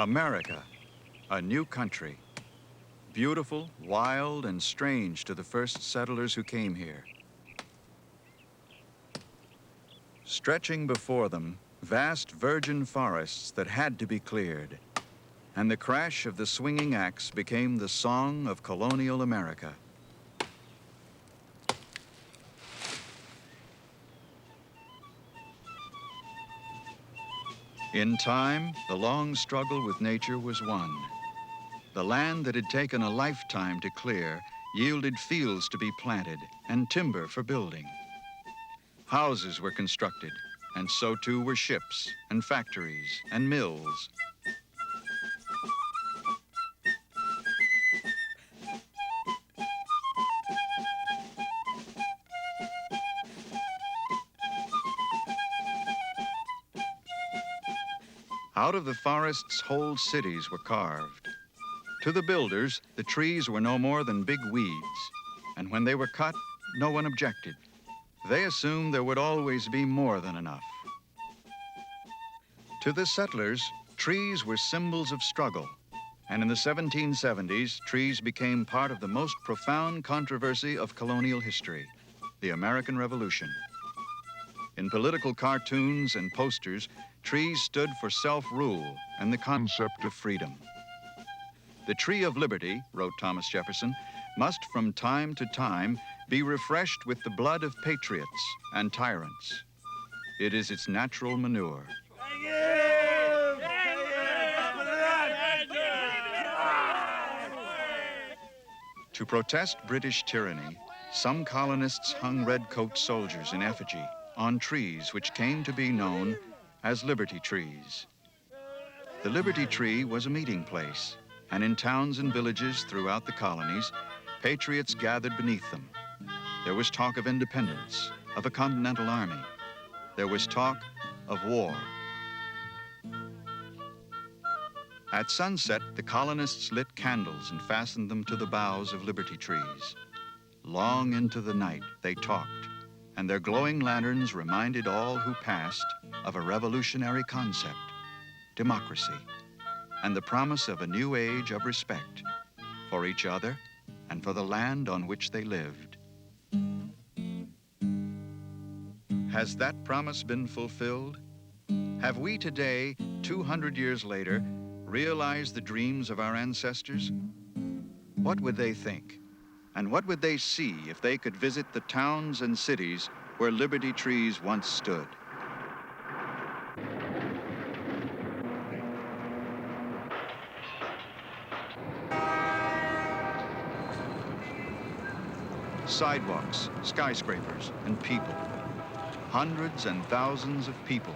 America, a new country. Beautiful, wild, and strange to the first settlers who came here. Stretching before them, vast virgin forests that had to be cleared. And the crash of the swinging axe became the song of colonial America. In time, the long struggle with nature was won. The land that had taken a lifetime to clear yielded fields to be planted and timber for building. Houses were constructed, and so too were ships and factories and mills. Out of the forests, whole cities were carved. To the builders, the trees were no more than big weeds, and when they were cut, no one objected. They assumed there would always be more than enough. To the settlers, trees were symbols of struggle, and in the 1770s, trees became part of the most profound controversy of colonial history, the American Revolution. In political cartoons and posters, trees stood for self-rule and the concept of freedom. The tree of liberty, wrote Thomas Jefferson, must from time to time be refreshed with the blood of patriots and tyrants. It is its natural manure. To protest British tyranny, some colonists hung redcoat soldiers in effigy on trees which came to be known as Liberty trees. The Liberty tree was a meeting place, and in towns and villages throughout the colonies, patriots gathered beneath them. There was talk of independence, of a continental army. There was talk of war. At sunset, the colonists lit candles and fastened them to the boughs of Liberty trees. Long into the night, they talked, and their glowing lanterns reminded all who passed of a revolutionary concept, democracy, and the promise of a new age of respect for each other and for the land on which they lived. Has that promise been fulfilled? Have we today, 200 years later, realized the dreams of our ancestors? What would they think? And what would they see if they could visit the towns and cities where Liberty trees once stood? Sidewalks, skyscrapers, and people. Hundreds and thousands of people.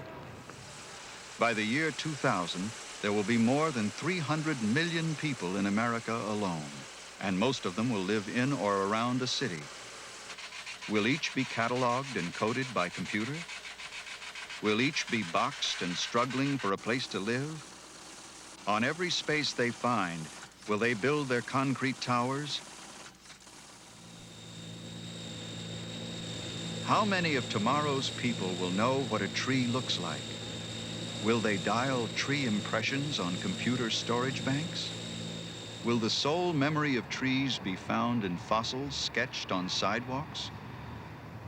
By the year 2000, there will be more than 300 million people in America alone, and most of them will live in or around a city. Will each be cataloged and coded by computer? Will each be boxed and struggling for a place to live? On every space they find, will they build their concrete towers? How many of tomorrow's people will know what a tree looks like? Will they dial tree impressions on computer storage banks? Will the sole memory of trees be found in fossils sketched on sidewalks?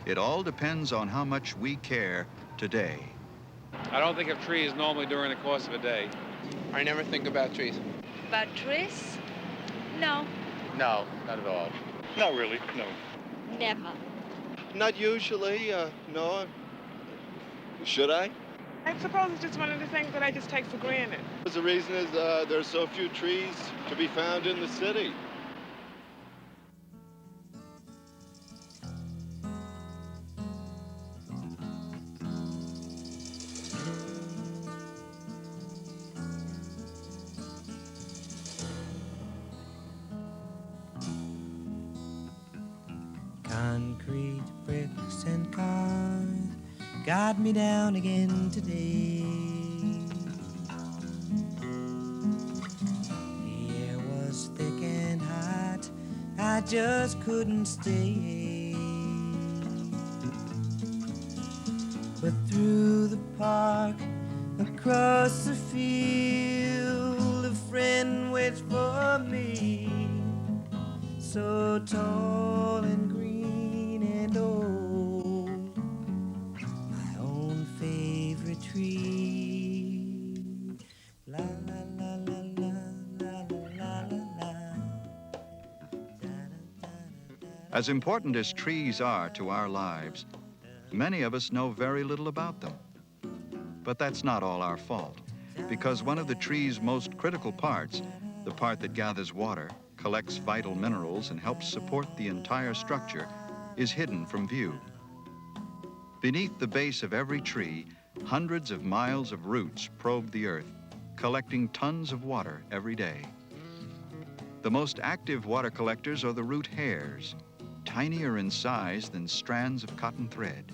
It all depends on how much we care today. I don't think of trees normally during the course of a day. I never think about trees. About trees? No. No, not at all. Not really, no. Never. Not usually, no. Should I? I suppose it's just one of the things that I just take for granted. The reason is there's so few trees to be found in the city. Concrete, bricks, and cars got me down again today. The air was thick and hot, I just couldn't stay. But through the park, across the field, friend waits for me, so tall and green and old, my own favorite tree. La la la la la la la la la. As important as trees are to our lives, many of us know very little about them. But that's not all our fault, because one of the tree's most critical parts, the part that gathers water, collects vital minerals, and helps support the entire structure, is hidden from view. Beneath the base of every tree, hundreds of miles of roots probe the earth, collecting tons of water every day. The most active water collectors are the root hairs, tinier in size than strands of cotton thread.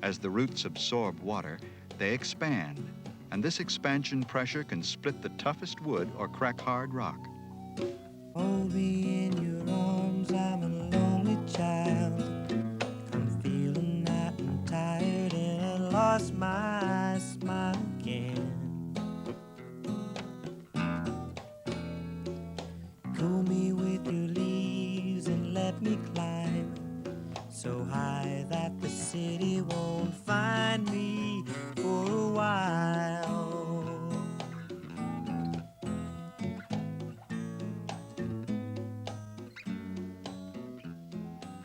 As the roots absorb water, they expand, and this expansion pressure can split the toughest wood or crack hard rock. Hold me in your arms, I'm a lonely child. I'm feeling hot and tired and I lost my smile again. Cool me with your leaves and let me climb so high that the city won't find me for a while.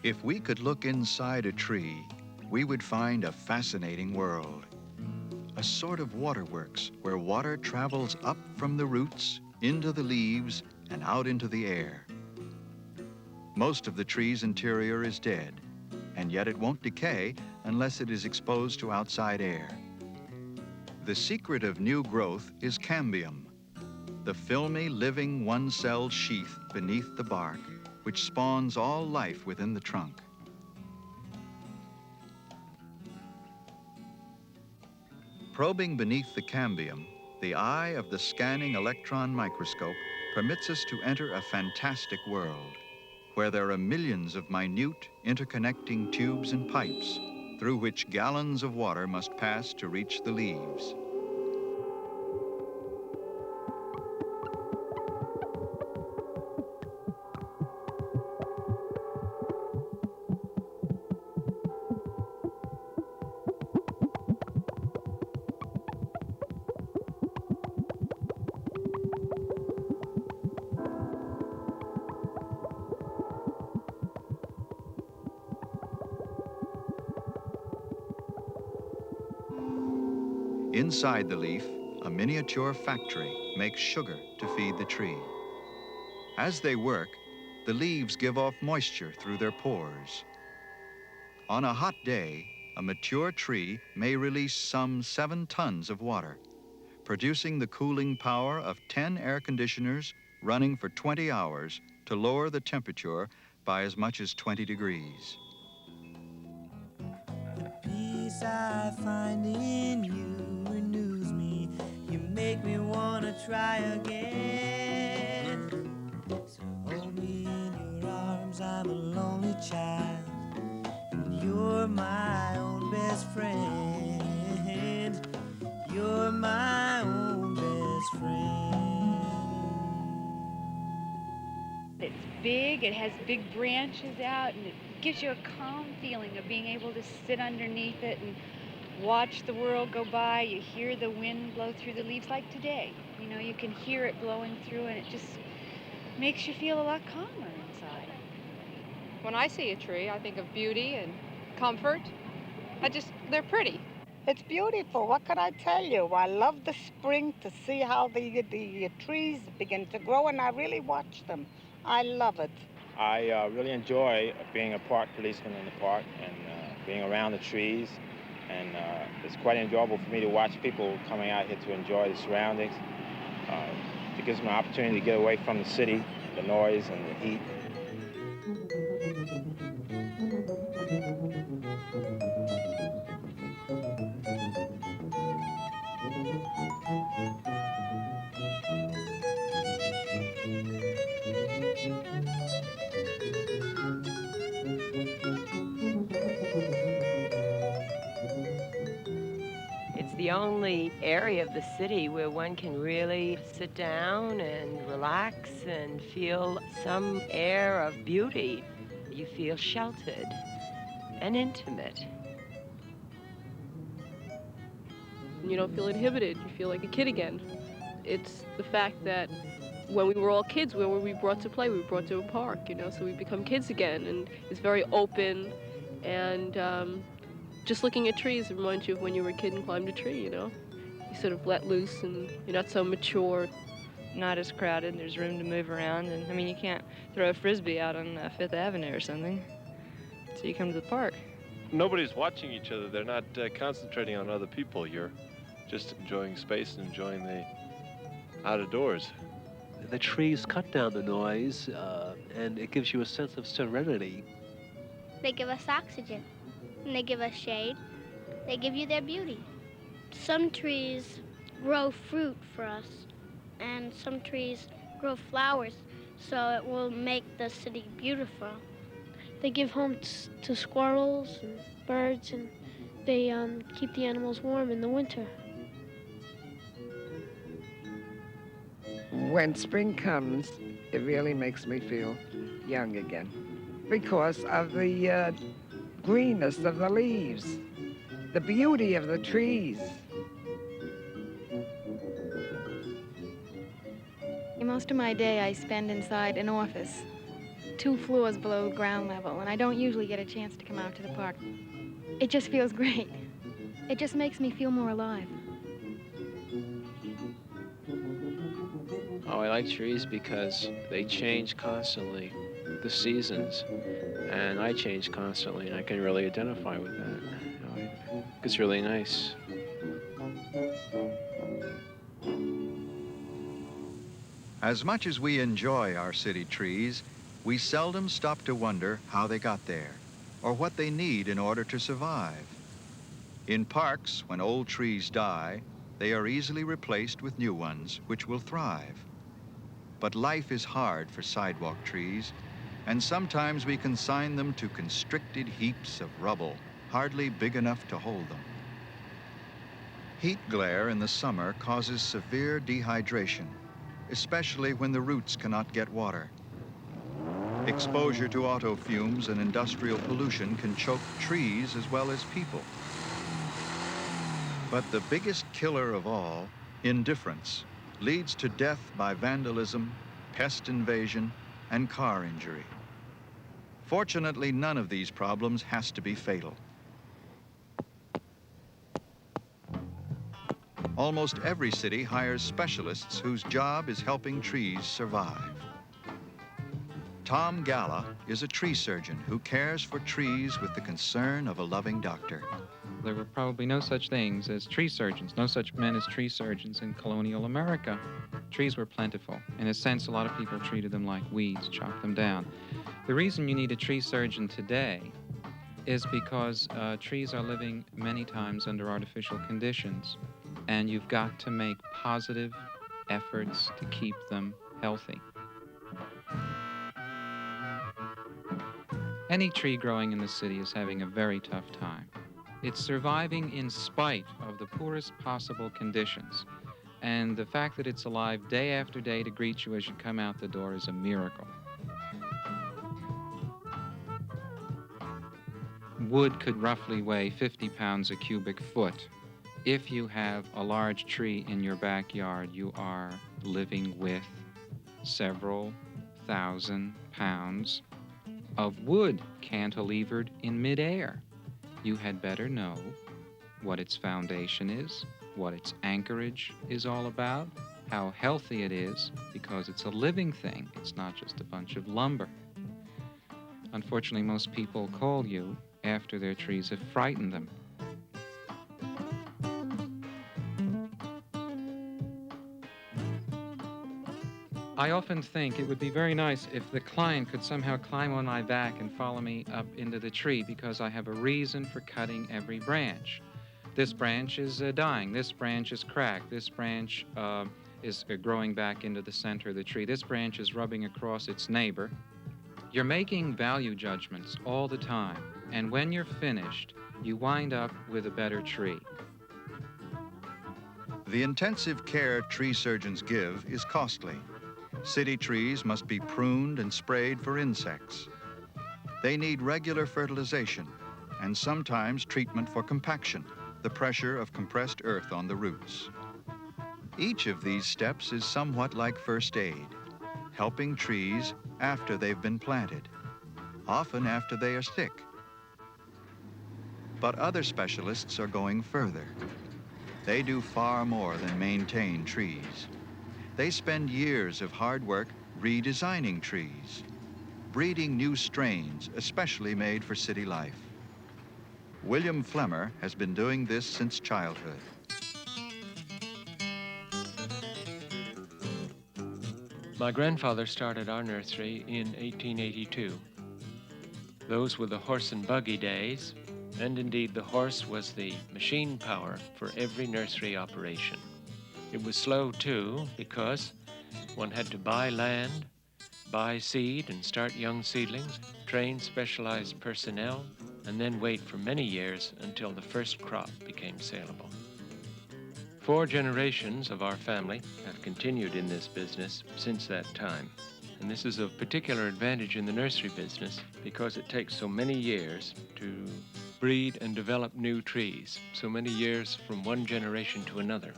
If we could look inside a tree, we would find a fascinating world. A sort of waterworks where water travels up from the roots, into the leaves, and out into the air. Most of the tree's interior is dead, and yet it won't decay unless it is exposed to outside air. The secret of new growth is cambium, the filmy, living one-celled sheath beneath the bark, which spawns all life within the trunk. Probing beneath the cambium, the eye of the scanning electron microscope permits us to enter a fantastic world, where there are millions of minute, interconnecting tubes and pipes through which gallons of water must pass to reach the leaves. Inside the leaf, a miniature factory makes sugar to feed the tree. As they work, the leaves give off moisture through their pores. On a hot day, a mature tree may release some 7 tons of water, producing the cooling power of 10 air conditioners running for 20 hours to lower the temperature by as much as 20 degrees. The peace I find in you renews me. You make me wanna try again. So hold me in your arms, I'm a lonely child, and you're my own best friend. You're my own best friend. It's big, it has big branches out, and it gives you a calm feeling of being able to sit underneath it and watch the world go by. You hear the wind blow through the leaves like today. You know, you can hear it blowing through, and it just makes you feel a lot calmer inside. When I see a tree, I think of beauty and comfort. They're pretty. It's beautiful. What could I tell you? I love the spring to see how the trees begin to grow, and I really watch them. I love it. I really enjoy being a park policeman in the park and being around the trees. And it's quite enjoyable for me to watch people coming out here to enjoy the surroundings. It gives me an opportunity to get away from the city, the noise and the heat. The the only area of the city where one can really sit down and relax and feel some air of beauty. You feel sheltered and intimate. You don't feel inhibited. You feel like a kid again. It's the fact that when we were all kids, where were we brought to play? We were brought to a park, you know, so we become kids again, and it's very open, and just looking at trees reminds you of when you were a kid and climbed a tree, you know? You sort of let loose, and you're not so mature. Not as crowded, there's room to move around, and I mean, you can't throw a Frisbee out on Fifth Avenue or something, so you come to the park. Nobody's watching each other. They're not concentrating on other people. You're just enjoying space and enjoying the outdoors. The trees cut down the noise, and it gives you a sense of serenity. They give us oxygen, and they give us shade. They give you their beauty. Some trees grow fruit for us, and some trees grow flowers, so it will make the city beautiful. They give homes to squirrels and birds, and they keep the animals warm in the winter. When spring comes, it really makes me feel young again because of the greenness of the leaves, the beauty of the trees. Most of my day I spend inside an office, 2 floors below ground level, and I don't usually get a chance to come out to the park. It just feels great. It just makes me feel more alive. Oh, I like trees because they change constantly, the seasons, and I change constantly, and I can really identify with that. You know, it's really nice. As much as we enjoy our city trees, we seldom stop to wonder how they got there or what they need in order to survive. In parks, when old trees die, they are easily replaced with new ones, which will thrive. But life is hard for sidewalk trees, and sometimes we consign them to constricted heaps of rubble, hardly big enough to hold them. Heat glare in the summer causes severe dehydration, especially when the roots cannot get water. Exposure to auto fumes and industrial pollution can choke trees as well as people. But the biggest killer of all, indifference, leads to death by vandalism, pest invasion, and car injury. Fortunately, none of these problems has to be fatal. Almost every city hires specialists whose job is helping trees survive. Tom Galla is a tree surgeon who cares for trees with the concern of a loving doctor. There were probably no such things as tree surgeons, no such men as tree surgeons in colonial America. Trees were plentiful. In a sense, a lot of people treated them like weeds, chopped them down. The reason you need a tree surgeon today is because trees are living many times under artificial conditions, and you've got to make positive efforts to keep them healthy. Any tree growing in the city is having a very tough time. It's surviving in spite of the poorest possible conditions. And the fact that it's alive day after day to greet you as you come out the door is a miracle. Wood could roughly weigh 50 pounds a cubic foot. If you have a large tree in your backyard, you are living with several thousand pounds of wood cantilevered in midair. You had better know what its foundation is, what its anchorage is all about, how healthy it is, because it's a living thing. It's not just a bunch of lumber. Unfortunately, most people call you after their trees have frightened them. I often think it would be very nice if the client could somehow climb on my back and follow me up into the tree, because I have a reason for cutting every branch. This branch is dying. This branch is cracked. This branch is growing back into the center of the tree. This branch is rubbing across its neighbor. You're making value judgments all the time, and when you're finished, you wind up with a better tree. The intensive care tree surgeons give is costly. City trees must be pruned and sprayed for insects. They need regular fertilization and sometimes treatment for compaction, the pressure of compressed earth on the roots. Each of these steps is somewhat like first aid, helping trees after they've been planted, often after they are sick. But other specialists are going further. They do far more than maintain trees. They spend years of hard work redesigning trees, breeding new strains especially made for city life. William Flemmer has been doing this since childhood. My grandfather started our nursery in 1882. Those were the horse and buggy days, and indeed the horse was the machine power for every nursery operation. It was slow too, because one had to buy land, buy seed and start young seedlings, train specialized personnel, and then wait for many years until the first crop became saleable. 4 generations of our family have continued in this business since that time. And this is of particular advantage in the nursery business because it takes so many years to breed and develop new trees, so many years from one generation to another.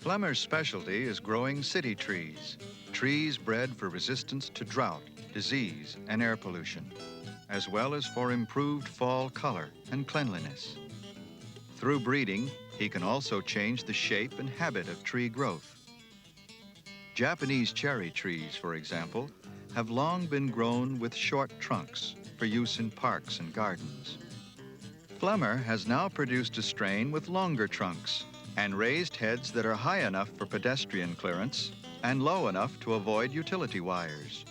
Flemmer's specialty is growing city trees, trees bred for resistance to drought, disease, and air pollution, as well as for improved fall color and cleanliness. Through breeding, he can also change the shape and habit of tree growth. Japanese cherry trees, for example, have long been grown with short trunks for use in parks and gardens. Flemmer has now produced a strain with longer trunks and raised heads that are high enough for pedestrian clearance and low enough to avoid utility wires.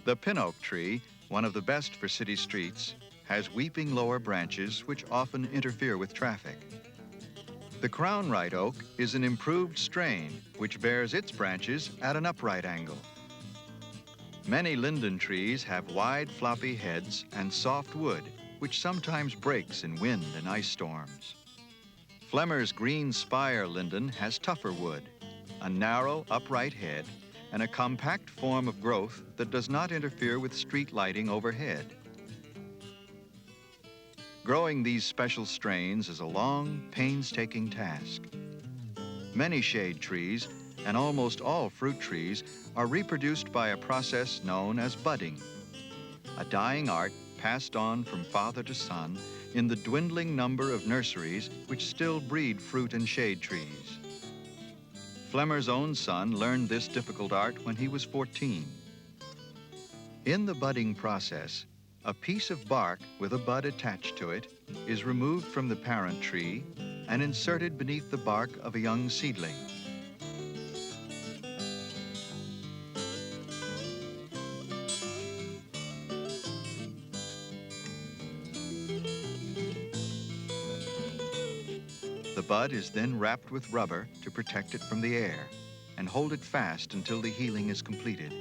The pin oak tree, one of the best for city streets, has weeping lower branches which often interfere with traffic. The crown right oak is an improved strain which bears its branches at an upright angle. Many linden trees have wide floppy heads and soft wood which sometimes breaks in wind and ice storms. Flemmer's green spire linden has tougher wood, a narrow upright head, and a compact form of growth that does not interfere with street lighting overhead. Growing these special strains is a long, painstaking task. Many shade trees and almost all fruit trees are reproduced by a process known as budding, a dying art passed on from father to son in the dwindling number of nurseries which still breed fruit and shade trees. Flemmer's own son learned this difficult art when he was 14. In the budding process, a piece of bark with a bud attached to it is removed from the parent tree and inserted beneath the bark of a young seedling. The bud is then wrapped with rubber to protect it from the air and hold it fast until the healing is completed.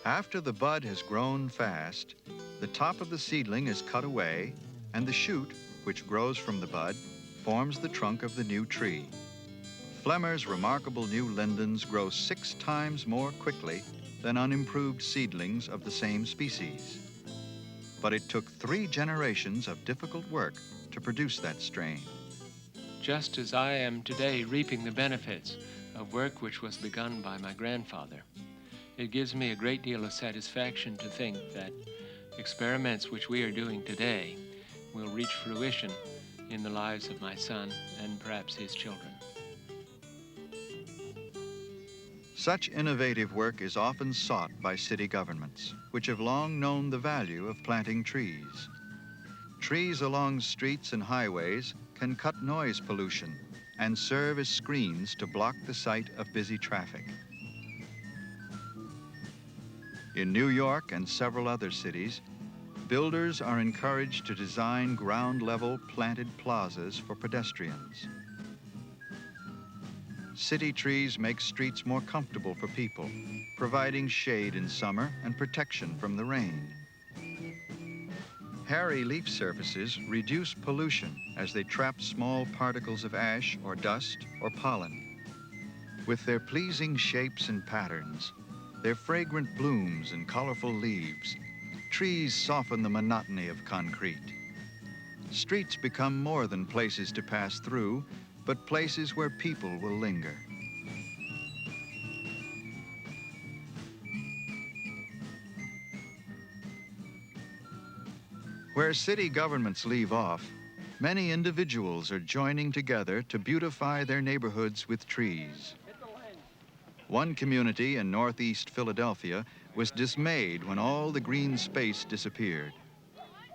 After the bud has grown fast, the top of the seedling is cut away and the shoot, which grows from the bud, forms the trunk of the new tree. Flemmer's remarkable new lindens grow 6 times more quickly than unimproved seedlings of the same species. But it took 3 generations of difficult work to produce that strain. Just as I am today reaping the benefits of work which was begun by my grandfather, it gives me a great deal of satisfaction to think that experiments which we are doing today will reach fruition in the lives of my son and perhaps his children. Such innovative work is often sought by city governments, which have long known the value of planting trees. Trees along streets and highways can cut noise pollution and serve as screens to block the sight of busy traffic. In New York and several other cities, builders are encouraged to design ground-level planted plazas for pedestrians. City trees make streets more comfortable for people, providing shade in summer and protection from the rain. Hairy leaf surfaces reduce pollution as they trap small particles of ash or dust or pollen. With their pleasing shapes and patterns, their fragrant blooms and colorful leaves, trees soften the monotony of concrete. Streets become more than places to pass through, but places where people will linger. Where city governments leave off, many individuals are joining together to beautify their neighborhoods with trees. One community in northeast Philadelphia was dismayed when all the green space disappeared.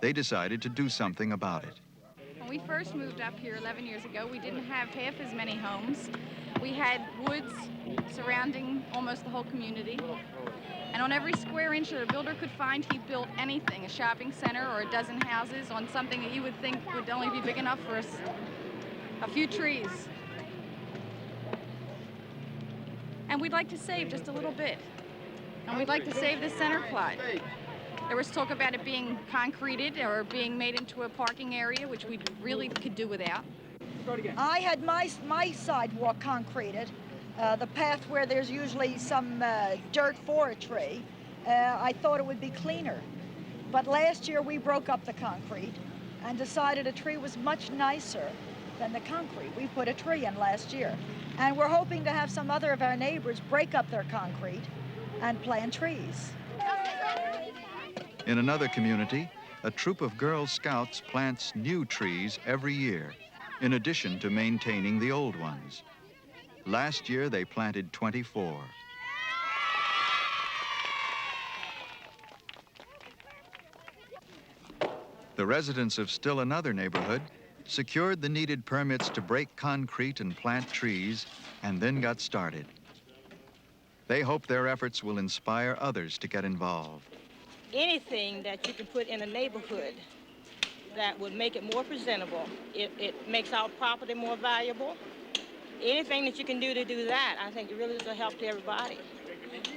They decided to do something about it. When we first moved up here 11 years ago, we didn't have half as many homes. We had woods surrounding almost the whole community. And on every square inch that a builder could find, he built anything, a shopping center or a dozen houses on something that you would think would only be big enough for a few trees. And we'd like to save just a little bit. And we'd like to save the center plot. There was talk about it being concreted or being made into a parking area, which we really could do without. I had my sidewalk concreted. The path where there's usually some dirt for a tree, I thought it would be cleaner. But last year we broke up the concrete and decided a tree was much nicer than the concrete. We put a tree in last year. And we're hoping to have some other of our neighbors break up their concrete and plant trees. In another community, a troop of Girl Scouts plants new trees every year, in addition to maintaining the old ones. Last year, they planted 24. The residents of still another neighborhood secured the needed permits to break concrete and plant trees, and then got started. They hope their efforts will inspire others to get involved. Anything that you can put in a neighborhood that would make it more presentable, it makes our property more valuable. Anything that you can do to do that, I think it really is a help to everybody.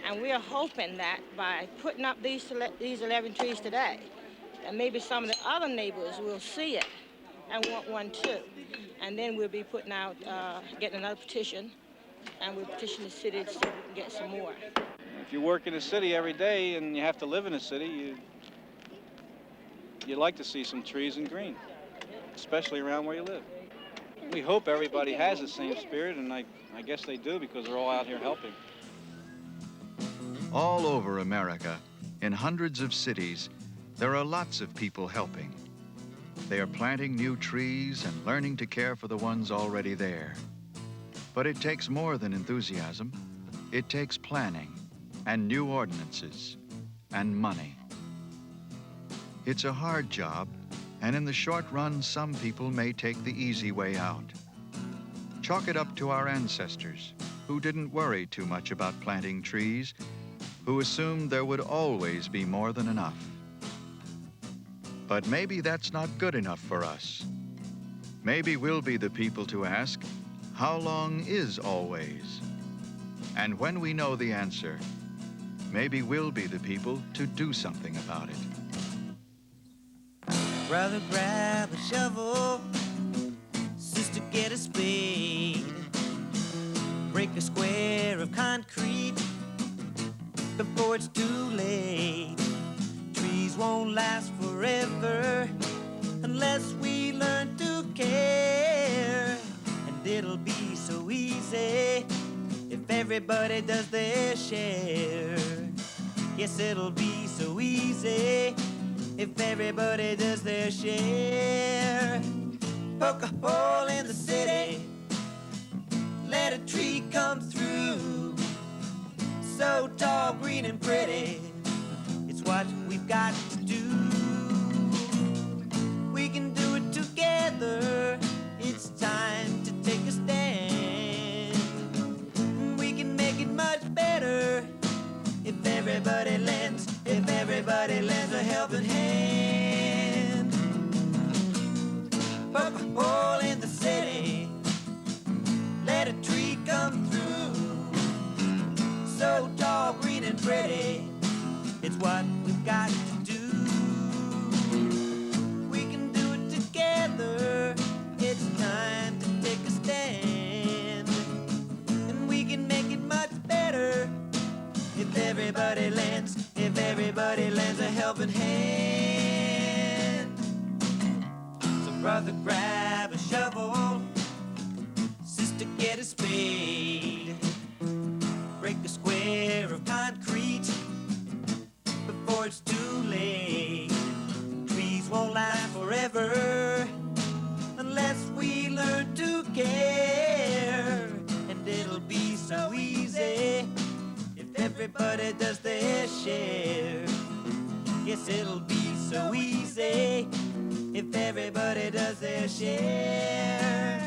And we are hoping that by putting up these 11 trees today, that maybe some of the other neighbors will see it and want one too. And then we'll be putting out, getting another petition, and we'll petition the city so we can get some more. If you work in a city every day and you have to live in a city, you'd like to see some trees and green, especially around where you live. We hope everybody has the same spirit, and I guess they do because they're all out here helping. All over America, in hundreds of cities, there are lots of people helping. They are planting new trees and learning to care for the ones already there. But it takes more than enthusiasm. It takes planning and new ordinances and money. It's a hard job, and in the short run, some people may take the easy way out. Chalk it up to our ancestors, who didn't worry too much about planting trees, who assumed there would always be more than enough. But maybe that's not good enough for us. Maybe we'll be the people to ask, how long is always? And when we know the answer, maybe we'll be the people to do something about it. Brother, grab a shovel. Sister, get a spade. Break a square of concrete before it's too late. Trees won't last forever unless we learn to care. And it'll be so easy if everybody does their share. Yes, it'll be so easy if everybody does their share. Poke a hole in the city, let a tree come through. So tall, green and pretty, it's what we've got to do. We can do it together, it's time to take a stand. We can make it much better if everybody lends a helping hand. Poke a hole in the city, let a tree come through. So tall, green and pretty, it's what we've got to do. Brother, grab a shovel. Sister, get a spade. Break a square of concrete before it's too late. Trees won't last forever unless we learn to care. And it'll be so easy if everybody does their share. Yes, it'll be so easy if everybody does their share.